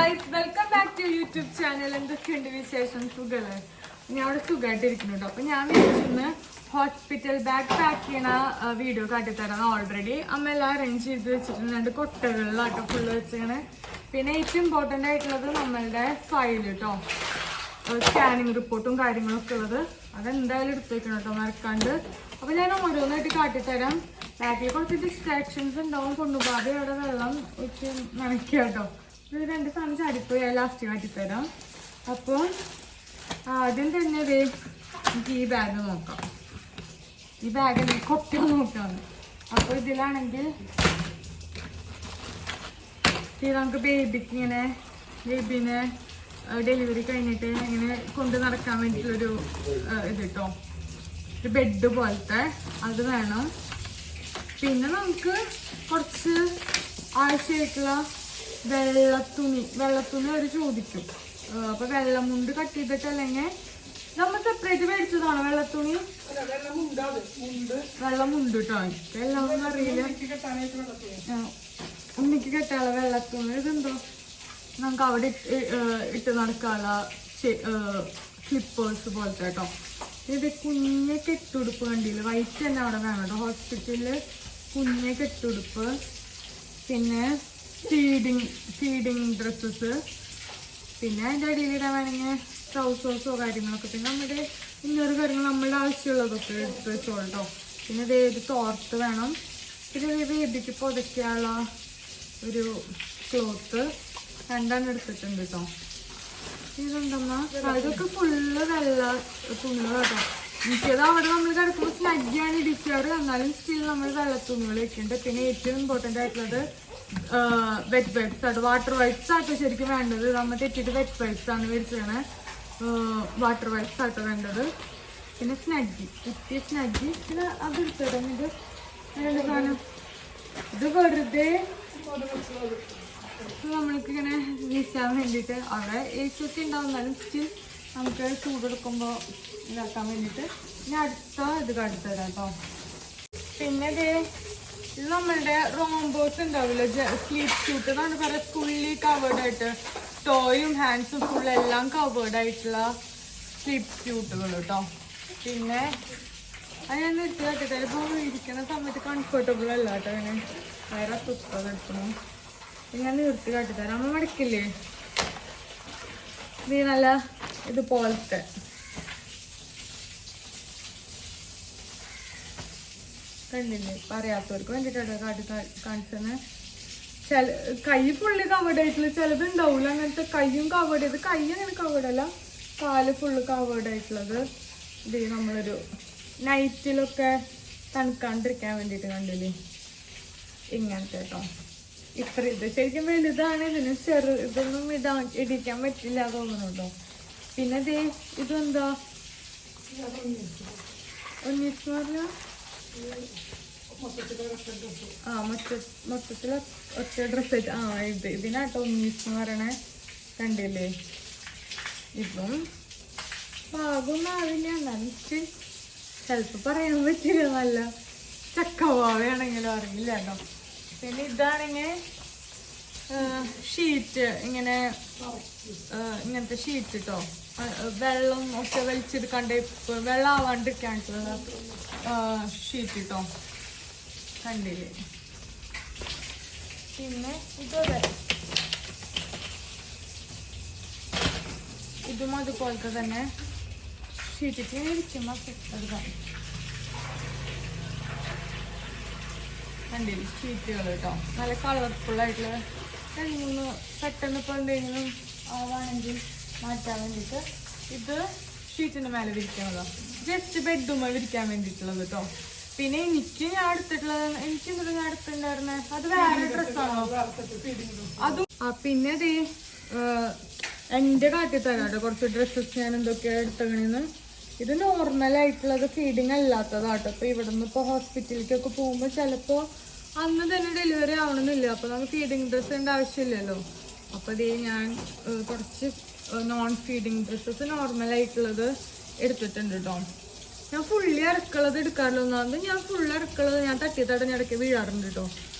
Guys welcome back to YouTube channel. എന്തൊക്കെയുണ്ട് വിശേഷം? സുഖല്ലേ? ഞാൻ അവിടെ സുഖമായിട്ടിരിക്കുന്നുണ്ടോ. അപ്പൊ ഞാൻ വിളിച്ചിരുന്ന് ഹോസ്പിറ്റൽ ബാഗ് പാക്ക് ചെയ്യണ വീഡിയോ കാട്ടിത്തരാം. ഓൾറെഡി അമ്മ എല്ലാം അറേഞ്ച് ചെയ്ത് വെച്ചിട്ടുണ്ട്. 2 കൊട്ടകളിലാട്ടോ ഫുള്ള് വെച്ചിങ്ങനെ. പിന്നെ ഏറ്റവും ഇമ്പോർട്ടൻ്റ് ആയിട്ടുള്ളത് നമ്മളുടെ ഫയൽ കേട്ടോ, സ്കാനിങ് റിപ്പോർട്ടും കാര്യങ്ങളൊക്കെ ഉള്ളത്. അതെന്തായാലും എടുത്ത് വെക്കണം കേട്ടോ, മറക്കാണ്ട്. അപ്പൊ ഞാൻ ഓരോന്നായിട്ട് കാട്ടിത്തരാം. ബാക്കിൽ കുറച്ച് ഡിസ്ട്രാക്ഷൻസ് ഉണ്ടാവും. കൊണ്ടുപോകാതെ അവിടെ വെള്ളം ഒഴിച്ച് നനയ്ക്കുക കേട്ടോ. ഇത് 2 സാധനം ചാടിപ്പോയി, ലാസ്റ്റ് കാട്ടിത്തരാം. അപ്പോൾ ആദ്യം തന്നെ എനിക്ക് ഈ ബാഗ് നോക്കാം. ഈ ബാഗിൽ കൊട്ട നോക്കാണ്. അപ്പോൾ ഇതിലാണെങ്കിൽ നമുക്ക് ബേബിക്ക് ഇങ്ങനെ ബേബിനെ ഡെലിവറി കഴിഞ്ഞിട്ട് ഇങ്ങനെ കൊണ്ട് നടക്കാൻ വേണ്ടിയിട്ടുള്ളൊരു ഇത് കേട്ടോ, ഒരു ബെഡ് പോലത്തെ അത് വേണം. പിന്നെ നമുക്ക് കുറച്ച് ആവശ്യമായിട്ടുള്ള വെള്ളത്തുണി അവർ ചോദിക്കും. അപ്പൊ വെള്ളമുണ്ട് കട്ട് ചെയ്തിട്ട്, അല്ലെങ്കിൽ നമ്മൾ സെപ്പറേറ്റ് മേടിച്ചതാണോ വെള്ളത്തുണി? വെള്ളമുണ്ട് കേട്ടോ. എല്ലാം അറിയില്ല. ഉണ്ണിക്ക് കെട്ടാനുള്ള വെള്ളത്തുണി. ഇതെന്തോ നമുക്ക് അവിടെ ഇട്ട് നടക്കാനുള്ള സ്ലിപ്പേഴ്സ് പോലത്തെ കേട്ടോ. ഇത് കുഞ്ഞ കെട്ടുടുപ്പ് കണ്ടില്ല, വൈറ്റ് തന്നെ അവിടെ വേണം കേട്ടോ. ഹോസ്പിറ്റലില് കുഞ്ഞ കെട്ടുടുപ്പ്. പിന്നെ ഫീഡിങ് ഡ്രസ്സസ്. പിന്നെ അതിൻ്റെ അടിയിലിടാൻ വേണമെങ്കിൽ ട്രൗസേഴ്സോ കാര്യങ്ങളൊക്കെ. പിന്നെ നമ്മുടെ ഇന്നൊരു കാര്യങ്ങൾ നമ്മളുടെ ആവശ്യമുള്ളതൊക്കെ എടുത്ത് വെച്ചോളട്ടോ. പിന്നെ ഇത് തോർത്ത് വേണം. പിന്നെ ബേബിക്ക് പുതയ്ക്കാനുള്ള ഒരു ക്ലോത്ത് 2 എടുത്തിട്ടുണ്ട് കേട്ടോ. ഇതുണ്ടെന്നാ ഇതൊക്കെ ഫുള്ള് വെള്ള തുണികൾ കേട്ടോ. എനിക്കത് അവിടെ നമ്മൾ കിടക്കുമ്പോൾ സ്നഗ്ഗിയാണ് ഇടിക്കാറ്. എന്നാലും സ്റ്റിൽ നമ്മൾ വെള്ള തുണികൾ വെക്കുന്നുണ്ട്. പിന്നെ ഏറ്റവും ഇമ്പോർട്ടൻ്റ് ആയിട്ടുള്ളത് വെറ്റ് വൈപ്സ് ആട്ടോ. വാട്ടർ വൈപ്സ് ആട്ടോ ശരിക്കും വേണ്ടത്. നമ്മൾ തെറ്റിയിട്ട് വെറ്റ് വൈപ്സ് ആണ് മേടിച്ചത്. വാട്ടർ വൈപ്സ് ആട്ടോ വേണ്ടത്. പിന്നെ സ്നഗ്ഗി, എത്തിയ സ്നഗ്ഗി. പിന്നെ അത് എടുത്തിട്ടോ. ഇത് സാധനം ഇത് വെറുതെ നമ്മൾക്ക് ഇങ്ങനെ വീശാൻ വേണ്ടിയിട്ട്. അവിടെ ഏച്ചൊക്കെ ഉണ്ടാവുന്നാലും സ്റ്റിൽ നമുക്ക് ചൂടെടുക്കുമ്പോൾ ഇതാക്കാൻ വേണ്ടിയിട്ട്. ഇനി അടുത്ത ഇത് കാട്ടിത്തരാം കേട്ടോ. പിന്നെ ഇത് നമ്മളുടെ റോംബോസ് ഉണ്ടാവില്ല, സ്ലീപ്പ് സ്യൂട്ട് എന്നാണ് പറയുക. ഫുള്ളി കവേർഡ് ആയിട്ട് ടോയും ഹാൻഡ്സും ഫുൾ എല്ലാം കവേർഡ് ആയിട്ടുള്ള സ്ലീപ്പ് സ്യൂട്ടുകൾ കേട്ടോ. പിന്നെ അത് ഞാൻ നിർത്തി കാട്ടിത്തരാം. ഇപ്പോൾ ഇരിക്കുന്ന സമയത്ത് കംഫർട്ടബിൾ അല്ല കേട്ടോ. അങ്ങനെ വേറെ സുഖം എടുക്കണം. ഞാൻ നിർത്തി കാട്ടിത്തരാം. നമ്മൾ മടക്കില്ലേ, ഇത് നല്ല ഇതുപോലത്തെ കണ്ടില്ലേ, പറയാത്തവർക്ക് വേണ്ടിയിട്ടാണ് കാണിച്ചത്. കൈ ഫുള്ള് കവേർഡ് ആയിട്ടുള്ള ചിലത് ഉണ്ടാവില്ല അങ്ങനത്തെ. കൈയും കവേർഡ് ചെയ്ത്, കൈ അങ്ങനെ കവേർഡ് അല്ല, കാല് ഫുള്ള് കവേർഡ് ആയിട്ടുള്ളത്. ഇത് നമ്മളൊരു നൈറ്റിലൊക്കെ തണുക്കാണ്ടിരിക്കാൻ വേണ്ടിയിട്ട് കണ്ടില്ലേ, ഇങ്ങനത്തെ കേട്ടോ. ഇത്ര ഇത് ശരിക്കും വലുതാണ്. ഇതിന് ഇതൊന്നും ഇടിക്കാൻ പറ്റില്ല തോന്നുന്നു കേട്ടോ. പിന്നെ ഇതെന്താ ഒന്നിച്ച് പറഞ്ഞ മൊത്തത്തിൽ ഒറ്റ ഡ്രസ്സ്. ഇതിനാട്ടോ ഒന്നിച്ച് പറയണേ, കണ്ടില്ലേ. ഇതും പാകൊന്നും ആവില്ല, എന്നാലും ചിലപ്പോൾ പറയാൻ പറ്റില്ല. നല്ല ചക്കവാവയാണെങ്കിലും അറിയില്ല കേട്ടോ. പിന്നെ ഇതാണെങ്കിൽ ഷീറ്റ്, ഇങ്ങനത്തെ ഷീറ്റ് കേട്ടോ. വെള്ളം ഒക്കെ വലിച്ചെടുക്കാണ്ട് വെള്ളം ആവാണ്ടിരിക്കാനുള്ള ഷീറ്റ് കേട്ടോ, കണ്ടില്ലേ. പിന്നെ ഇതും അതുപോലത്തെ തന്നെ ഷീറ്റിട്ട് ഇരിക്കുമ്പോൾ എടുക്കാം. കണ്ടില്ലേ ഷീറ്റുകൾ കേട്ടോ, നല്ല കളർഫുൾ ആയിട്ടുള്ള. 2-3 പെട്ടെന്ന് ഇപ്പോൾ എന്തെങ്കിലും ആവാണെങ്കിൽ മാറ്റാൻ വേണ്ടിയിട്ട്. ഇത് ഷീറ്റിൻ്റെ മേലെ വിരിക്കാനുള്ളതോ, ജസ്റ്റ് ബെഡുമായി വിരിക്കാൻ വേണ്ടിയിട്ടുള്ളത് കേട്ടോ. പിന്നെ ഞാൻ എടുത്തിട്ടുണ്ടായിരുന്നേ അത് വേറെ ഡ്രസ്സാണോ അതും. പിന്നെ എൻ്റെ കാട്ടിത്തരാം കേട്ടോ കുറച്ച് ഡ്രസ്സസ് ഞാൻ എന്തൊക്കെയാണ് എടുത്തകണെന്ന്. ഇത് നോർമലായിട്ടുള്ളത്, ഫീഡിങ് അല്ലാത്തതാട്ടോ. അപ്പോൾ ഇവിടെ നിന്ന് ഇപ്പോൾ ഹോസ്പിറ്റലിലേക്കൊക്കെ പോകുമ്പോൾ ചിലപ്പോൾ അന്ന് തന്നെ ഡെലിവറി ആവണമെന്നില്ല. അപ്പോൾ നമുക്ക് ഫീഡിങ് ഡ്രസ്സിൻ്റെ ആവശ്യമില്ലല്ലോ. അപ്പോൾ ഞാൻ കുറച്ച് നോൺ ഫീഡിങ് ഡ്രസ്സസ് നോർമലായിട്ടുള്ളത് എടുത്തിട്ടുണ്ട് കേട്ടോ. ഞാൻ ഫുള്ളി ഇറക്കുള്ളത് എടുക്കാറില്ല. ഒന്നാമത് ഞാൻ ഫുള്ള് ഇറക്കുള്ളത് ഞാൻ തട്ടി തടഞ്ഞിടയ്ക്ക് വീഴാറുണ്ട് കേട്ടോ.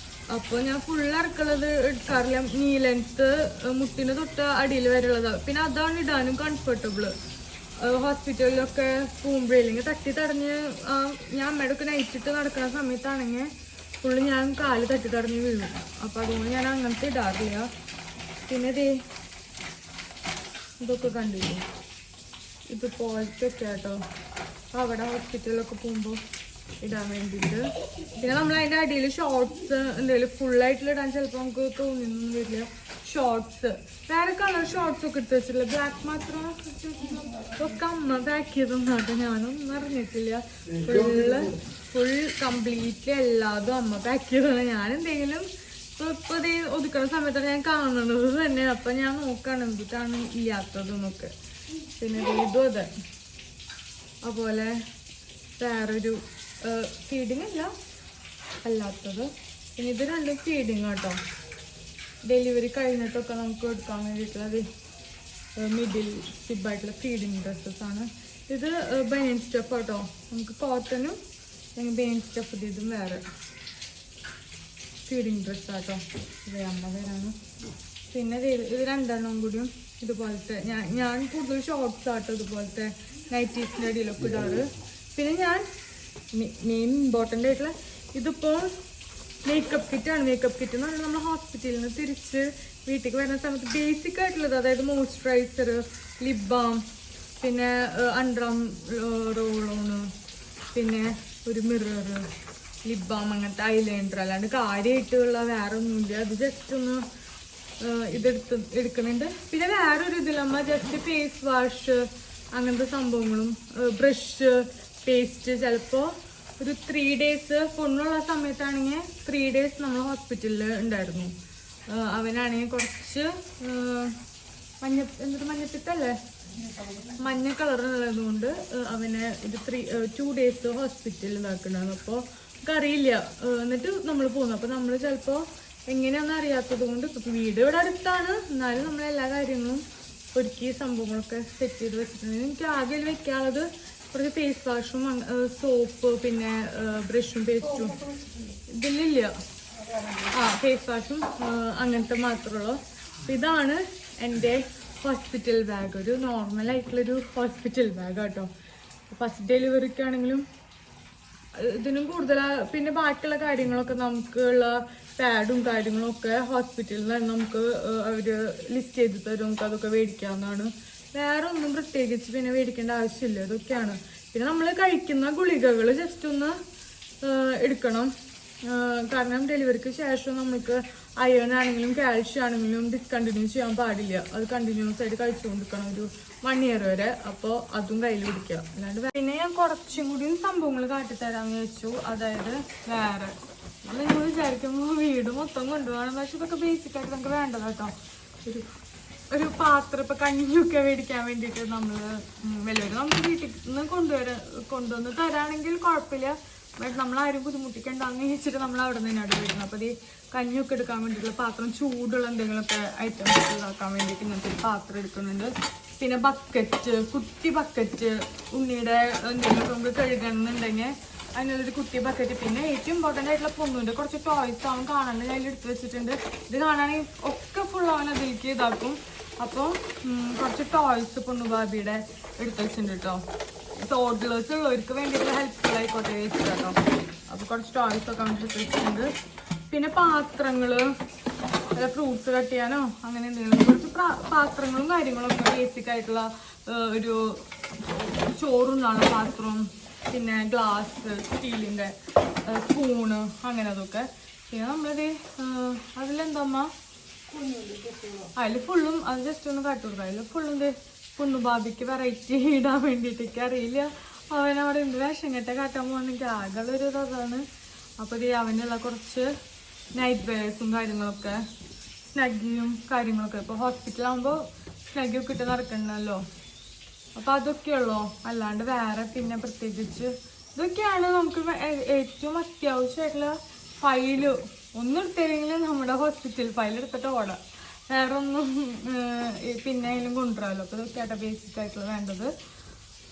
അപ്പോൾ ഞാൻ ഫുൾ ഇറക്കുള്ളത് എടുക്കാറില്ല. നീ ലെങ്ത്ത് മുട്ടിന് തൊട്ട് അടിയിൽ വരെയുള്ളതാണ്. പിന്നെ അതാണ് ഇടാനും കംഫർട്ടബിള്. ഹോസ്പിറ്റലിലൊക്കെ പോകുമ്പോഴേ അല്ലെങ്കിൽ തട്ടി തടഞ്ഞ് ഞാൻ അമ്മയുടെ ഒക്കെ നയിച്ചിട്ട് നടക്കുന്ന സമയത്താണെങ്കിൽ ഫുള്ള് ഞാൻ കാല് തട്ടി തടഞ്ഞ് വീഴും. അപ്പോൾ അതുകൊണ്ട് ഞാൻ അങ്ങനത്തെ ഇടാറില്ല. പിന്നെ ഇതൊക്കെ കണ്ടില്ലേ, ഇതുപോലത്തെ ഒക്കെ കേട്ടോ അവിടെ ഹോസ്പിറ്റലിലൊക്കെ പോകുമ്പോൾ ഇടാൻ വേണ്ടിയിട്ട്. പിന്നെ നമ്മൾ അതിൻ്റെ അടിയിൽ ഷോർട്സ് എന്തെങ്കിലും ഫുള്ളായിട്ടുള്ള ഇടാൻ ചിലപ്പോൾ നമുക്ക് തോന്നിയൊന്നും വരില്ല. ഷോർട്സ് വേറെ കളർ ഷോർട്സ് ഒക്കെ എടുത്ത് വെച്ചിട്ടില്ല, ബ്ലാക്ക് മാത്രം ഒക്കെ അമ്മ പാക്ക് ചെയ്തൊന്നാട്ടോ, ഞാനൊന്നും അറിഞ്ഞിട്ടില്ല. ഫുൾ കംപ്ലീറ്റ്ലി എല്ലാതും അമ്മ പാക്ക് ചെയ്തതാണ്. ഞാൻ എന്തെങ്കിലും ഇപ്പൊ ഇത് ഒതുക്കുന്ന സമയത്താണ് ഞാൻ കാണുന്നത് തന്നെ. അപ്പൊ ഞാൻ നോക്കാണ് എന്തിട്ടാണ് ഇല്ലാത്തതെന്നൊക്കെ. പിന്നെ ഇതും അതെ അതുപോലെ വേറൊരു ഫീഡിങ് അല്ല അല്ലാത്തത്. പിന്നെ ഇത് രണ്ടും ഫീഡിങ് കേട്ടോ. ഡെലിവറി കഴിഞ്ഞിട്ടൊക്കെ നമുക്ക് എടുക്കാൻ വേണ്ടിയിട്ടുള്ളത് മിഡിൽ സിബായിട്ടുള്ള ഫീഡിങ് ഡ്രസ്സസ് ആണ്. ഇത് ബനിയൻ സ്റ്റഫ് കേട്ടോ, നമുക്ക് കോട്ടനും ബനിയൻ സ്റ്റഫ് ഇതും വേറെ ഫീഡിങ് ഡ്രസ്സാട്ടോ. ഇത് അമ്മ പേരാണ്. പിന്നെ ഇത് രണ്ടെണ്ണം കൂടിയും ഇതുപോലത്തെ ഞാൻ കൂടുതൽ ഷോർട്സ് ആട്ടോ ഇതുപോലത്തെ നൈറ്റീസിൻ്റെ അടിയിലൊക്കെ ഇടാറ്. പിന്നെ ഞാൻ മെയിൻ ഇമ്പോർട്ടൻ്റ് ആയിട്ടുള്ള ഇതിപ്പോൾ മേക്കപ്പ് കിറ്റാണ്. മേക്കപ്പ് കിറ്റ് എന്ന് പറഞ്ഞാൽ നമ്മൾ ഹോസ്പിറ്റലിൽ നിന്ന് തിരിച്ച് വീട്ടിലേക്ക് വരുന്ന സമയത്ത് ബേസിക് ആയിട്ടുള്ളത്, അതായത് മോയ്സ്ചറൈസർ, ലിപ് ബാം, പിന്നെ അണ്ടർആം റോളോണ്, പിന്നെ ഒരു മിറർ, ലിപ് ബാം, അങ്ങനത്തെ ഐലൈനർ, അല്ലാണ്ട് കാര്യമായിട്ടുള്ള വേറെ ഒന്നുമില്ല. അത് ജസ്റ്റ് ഒന്ന് എടുക്കുന്നുണ്ട്. പിന്നെ വേറൊരു ഇതിലമ്മ ജസ്റ്റ് ഫേസ് വാഷ് അങ്ങനത്തെ സംഭവങ്ങളും ബ്രഷ്, പേസ്റ്റ്. ചിലപ്പോൾ ഒരു 3 days പൊണ്ണുള്ള സമയത്താണെങ്കിൽ 3 days നമ്മൾ ഹോസ്പിറ്റലിൽ ഉണ്ടായിരുന്നു. അവനാണെങ്കിൽ കുറച്ച് മഞ്ഞപ്പിത്തല്ലേ, മഞ്ഞ കളറുള്ളത് കൊണ്ട് അവനെ ഇത് 2 days ഹോസ്പിറ്റലിൽ ഇതാക്കുന്നുണ്ടായിരുന്നു. അപ്പോൾ നമുക്കറിയില്ല. എന്നിട്ട് നമ്മൾ പോകുന്നു. അപ്പോൾ നമ്മൾ ചിലപ്പോൾ എങ്ങനെയാണെന്ന് അറിയാത്തത് കൊണ്ട് വീട് ഇവിടെ അടുത്താണ്, എന്നാലും നമ്മളെല്ലാ കാര്യങ്ങളും ഒരുക്കി സംഭവങ്ങളൊക്കെ സെറ്റ് ചെയ്ത് വെച്ചിട്ടുണ്ട്. എനിക്ക് ആകെ വെക്കാനുള്ളത് കുറച്ച് ഫേസ് വാഷും സോപ്പ്, പിന്നെ ബ്രഷും പേസ്റ്റും. ഇതിലില്ല, ഫേസ് വാഷും അങ്ങനത്തെ മാത്രമുള്ളൂ. ഇതാണ് എൻ്റെ ഹോസ്പിറ്റൽ ബാഗ്. ഒരു നോർമലായിട്ടുള്ളൊരു ഹോസ്പിറ്റൽ ബാഗ് കേട്ടോ. ഫസ്റ്റ് ഡെലിവറിക്കാണെങ്കിലും ഇതിനും കൂടുതൽ. പിന്നെ ബാക്കിയുള്ള കാര്യങ്ങളൊക്കെ നമുക്കുള്ള പാഡും കാര്യങ്ങളും ഒക്കെ ഹോസ്പിറ്റലിൽ നിന്ന് നമുക്ക് അവർ ലിസ്റ്റ് ചെയ്ത് തരും. നമുക്ക് അതൊക്കെ മേടിക്കാവുന്നതാണ്. വേറെ ഒന്നും പ്രത്യേകിച്ച് പിന്നെ മേടിക്കേണ്ട ആവശ്യമില്ല. ഇതൊക്കെയാണ്. പിന്നെ നമ്മൾ കഴിക്കുന്ന ഗുളികകൾ ജസ്റ്റ് ഒന്ന് എടുക്കണം. കാരണം ഡെലിവറിക്ക് ശേഷം നമുക്ക് അയൺ ആണെങ്കിലും കാൽഷ്യം ആണെങ്കിലും ഡിസ്കണ്ടിന്യൂ ചെയ്യാൻ പാടില്ല. അത് കണ്ടിന്യൂസ് ആയിട്ട് കഴിച്ചുകൊണ്ടിരിക്കണം ഒരു 1 year വരെ. അപ്പോൾ അതും കയ്യിൽ പിടിക്കുക. അല്ലാണ്ട് പിന്നെ ഞാൻ കുറച്ചും കൂടി സംഭവങ്ങൾ കാട്ടിത്തരാമെന്ന് വെച്ചു. അതായത് വേറെ നിങ്ങൾ വിചാരിക്കുമ്പോൾ വീട് മൊത്തം കൊണ്ടുപോകണം, പക്ഷെ ഇതൊക്കെ ബേസിക്കായിട്ട് നമുക്ക് വേണ്ടത് കേട്ടോ. ഒരു പാത്രം ഇപ്പം കഞ്ഞിയൊക്കെ മേടിക്കാൻ വേണ്ടിയിട്ട് നമ്മൾ വലിയ നമുക്ക് വീട്ടിൽ നിന്ന് കൊണ്ടുവന്ന് തരാണെങ്കിൽ കുഴപ്പമില്ല. ബട്ട് നമ്മളാരും ബുദ്ധിമുട്ടിക്കണ്ടെന്ന് ചോദിച്ചിട്ട് നമ്മൾ അവിടെ നിന്നാണ് വരുന്നത്. അപ്പോൾ ഈ കഞ്ഞിയൊക്കെ എടുക്കാൻ വേണ്ടിയിട്ടുള്ള പാത്രം, ചൂടുള്ള എന്തെങ്കിലുമൊക്കെ ഐറ്റംസ് ഇതാക്കാൻ വേണ്ടിയിട്ട് ഇങ്ങനത്തെ ഒരു പാത്രം എടുക്കുന്നുണ്ട്. പിന്നെ ബക്കറ്റ്, കുട്ടി ബക്കറ്റ്, ഉണ്ണിയുടെ എന്തെങ്കിലും നമുക്ക് കഴുകണമെന്നുണ്ടെങ്കിൽ അതിനുള്ളൊരു കുട്ടി ബക്കറ്റ്. പിന്നെ ഏറ്റവും ഇമ്പോർട്ടൻ്റ് ആയിട്ടുള്ള പൊന്നുണ്ട് കുറച്ച് ടോയ്സ് അവൻ കാണാണ്ട് കയ്യിൽ എടുത്ത് വെച്ചിട്ടുണ്ട്. ഇത് കാണാണെങ്കിൽ ഒക്കെ ഫുൾ അവൻ അതിലേക്ക് ഇതാക്കും. അപ്പോൾ കുറച്ച് ടോയ്സ് പൊണ്ണു ബാബിയുടെ എടുത്ത് വെച്ചിട്ടുണ്ട് കേട്ടോ. ടോഡ്ലേഴ്സ് ഉള്ളവർക്ക് വേണ്ടിയിട്ടുള്ള ഹെൽപ്ഫുൾ ആയിക്കോട്ടെ വെച്ചിട്ട് കേട്ടോ. അപ്പോൾ കുറച്ച് ടോയ്സ് ഒക്കെ അവൻ എടുത്ത് വെച്ചിട്ടുണ്ട്. പിന്നെ പാത്രങ്ങൾ, ഫ്രൂട്ട്സ് കട്ട് ചെയ്യാനോ അങ്ങനെ എന്തെങ്കിലും കുറച്ച് പാത്രങ്ങളും കാര്യങ്ങളൊക്കെ ബേസിക് ആയിട്ടുള്ള ഒരു ചോറുന്നാണ് പാത്രം, പിന്നെ ഗ്ലാസ്, സ്റ്റീലിൻ്റെ സ്പൂണ്, അങ്ങനെ അതൊക്കെ. പിന്നെ നമ്മളിത് അതിലെന്തമ്മ അതിൽ ഫുള്ളും അത് ജസ്റ്റ് ഒന്ന് കാട്ടി കൊടുക്കുക. അതിൽ ഫുള്ളും ഇത് കുന്നു ബാബിക്ക് വെറൈറ്റി ഇടാൻ വേണ്ടിയിട്ടേക്ക് അറിയില്ല. അവനവിടെ എന്ത് വേഷം കെട്ട കാട്ടാൻ പോകുന്നെങ്കിൽ ആകെയുള്ളൊരു അതാണ്. അപ്പോൾ ഇത് അവനുള്ള കുറച്ച് നൈറ്റ് വെയർസും കാര്യങ്ങളൊക്കെ, സ്നഗ്ഗിയും കാര്യങ്ങളൊക്കെ. ഇപ്പോൾ ഹോസ്പിറ്റലാകുമ്പോൾ സ്നഗ്ഗിയൊക്കെ ഇട്ട് നടക്കണമല്ലോ. അപ്പോൾ അതൊക്കെയുള്ളൂ. അല്ലാണ്ട് വേറെ പിന്നെ പ്രത്യേകിച്ച് ഇതൊക്കെയാണ് നമുക്ക് ഏറ്റവും അത്യാവശ്യമായിട്ടുള്ള ഫയല്. ഒന്നും എടുത്തില്ലെങ്കിൽ നമ്മുടെ ഹോസ്പിറ്റൽ ഫയൽ എടുത്തിട്ട് ഓടാം. വേറെ ഒന്നും പിന്നെ അതിലും കൊണ്ടുവരാമല്ലോ. അപ്പോൾ ഇതൊക്കെയാട്ടോ ബേസിക് ആയിട്ടുള്ള വേണ്ടത്.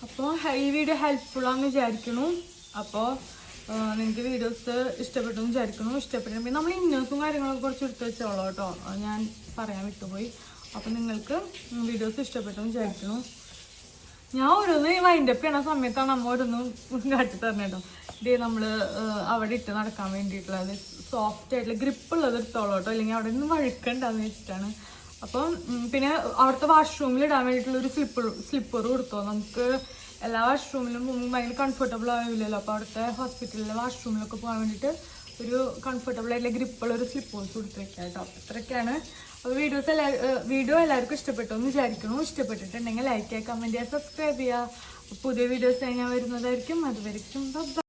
അപ്പോൾ ഈ വീഡിയോ ഹെൽപ്ഫുള്ളാന്ന് വിചാരിക്കുന്നു. അപ്പോൾ നിങ്ങൾക്ക് വീഡിയോസ് ഇഷ്ടപ്പെട്ടു വിചാരിക്കുന്നു. ഇഷ്ടപ്പെട്ടെങ്കിൽ നമ്മൾ ഇന്നേഴ്സും കാര്യങ്ങളൊക്കെ കുറച്ച് എടുത്ത് വെച്ചോളൂ കേട്ടോ, ഞാൻ പറയാൻ വിട്ടുപോയി. അപ്പം നിങ്ങൾക്ക് വീഡിയോസ് ഇഷ്ടപ്പെട്ടു വിചാരിക്കുന്നു. ഞാൻ ഓരോന്ന് വൈൻഡപ്പ് ചെയ്യണ സമയത്താണ് അമ്മ ഓരോന്നും കാട്ടി തന്നെ കേട്ടോ. ഇതേ നമ്മൾ അവിടെ ഇട്ട് നടക്കാൻ വേണ്ടിയിട്ടുള്ളത് സോഫ്റ്റ് ആയിട്ടുള്ള ഗ്രിപ്പുള്ളത് എടുത്തോളൂ കേട്ടോ, അല്ലെങ്കിൽ അവിടെ നിന്ന് വഴുക്കുണ്ടാന്ന് വെച്ചിട്ടാണ്. അപ്പം പിന്നെ അവിടുത്തെ വാഷ്റൂമിൽ ഇടാൻ വേണ്ടിയിട്ടുള്ളൊരു സ്ലിപ്പർ കൊടുത്തോ. നമുക്ക് എല്ലാ വാഷ്റൂമിലും ഭയങ്കര കംഫർട്ടബിൾ ആവില്ലല്ലോ. അപ്പോൾ അവിടുത്തെ ഹോസ്പിറ്റലിലെ വാഷ്റൂമിലൊക്കെ പോകാൻ വേണ്ടിയിട്ട് ഒരു കംഫർട്ടബിൾ ആയിട്ടുള്ള ഗ്രിപ്പുള്ള ഒരു സ്ലിപ്പേഴ്സ് കൊടുത്ത് വെക്കാം കേട്ടോ. ഇത്രയൊക്കെയാണ്. അപ്പോൾ വീഡിയോ എല്ലാവർക്കും ഇഷ്ടപ്പെട്ടു എന്ന് വിചാരിക്കുന്നു. ഇഷ്ടപ്പെട്ടിട്ടുണ്ടെങ്കിൽ ലൈക്ക് ചെയ്യുക, കമൻറ്റ് ചെയ്യുക, സബ്സ്ക്രൈബ് ചെയ്യുക. പുതിയ വീഡിയോസ് ഞാൻ വരുന്നതായിരിക്കും. അതുവരെയും